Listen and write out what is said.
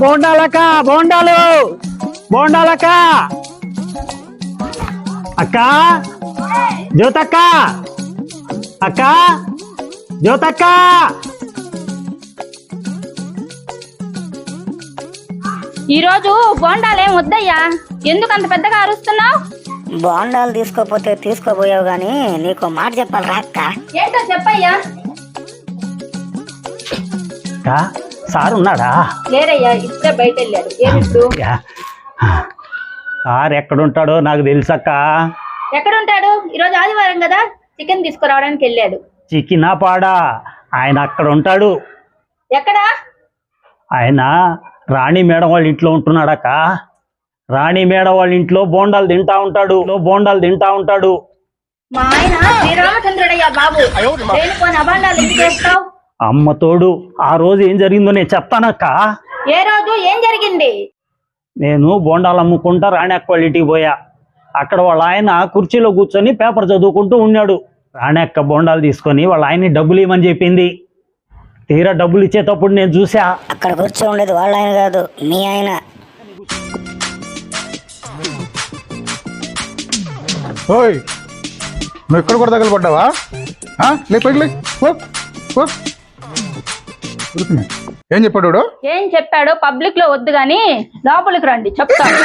బోండాలక్క బోండాలు బోండాలక్క అక్క జ్యోతక్క అక్క జ్యోతక్క ఈరోజు బోండాలేం వద్దయ్యా, ఎందుకు అంత పెద్దగా అరుస్తున్నావు? బోండాలు తీసుకోపోతే తీసుకోపోయావు గాని నీకు మాట చెప్పాలి రా అక్క. ఏంటో చెప్పయ్యా. సార్ ఉన్నాడా? లేరయ్యా, ఇప్పుడే బయట వెళ్ళాడు. ఏమిప్పుడు? సార్ ఎక్కడుంటాడో నాకు తెలుసక్క. ఎక్కడుంటాడు? ఈరోజు ఆదివారం కదా, చికెన్ తీసుకురావడానికి వెళ్ళాడు. చికెనా పాడా? ఆయన అక్కడ ఉంటాడు. ఎక్కడా? ఆయన రాణి మేడం వాళ్ళ ఇంట్లో ఉంటున్నాడక్క. రాణి మేడం వాళ్ళ ఇంట్లో బోండాలు తింటా ఉంటాడు. మా ఆయన శ్రీరామచంద్రుడయ్యా బాబు, దేనికోని అబాండాలు ఎందుకు చేస్తావు? అమ్మ తోడు, ఆ రోజు ఏం జరిగిందో నేను చెప్తానక్క. ఏ రోజు ఏం జరిగింది? నేను బోండాలు అమ్ముకుంటా రాణి అక్క వాళ్ళ ఇంటికి పోయా. అక్కడ వాళ్ళ ఆయన కుర్చీలో కూర్చొని పేపర్ చదువుకుంటూ ఉన్నాడు. రాణి అక్క బోండాలు తీసుకొని వాళ్ళ ఆయన్ని డబ్బులు ఇవ్వమని చెప్పింది. తీరా డబ్బులు ఇచ్చేటప్పుడు నేను చూసా. అక్కడ కూర్చో ఉండేది వాళ్ళ ఆయన కాదు, మీ ఆయన. ఓయ్, నువ్వు ఎక్కడ కూడా తగలబడ్డావా? ఏం చెప్పాడు? ఏం చెప్పాడో పబ్లిక్ లో వద్దు గాని లోపలికి రండి, చెప్తాను.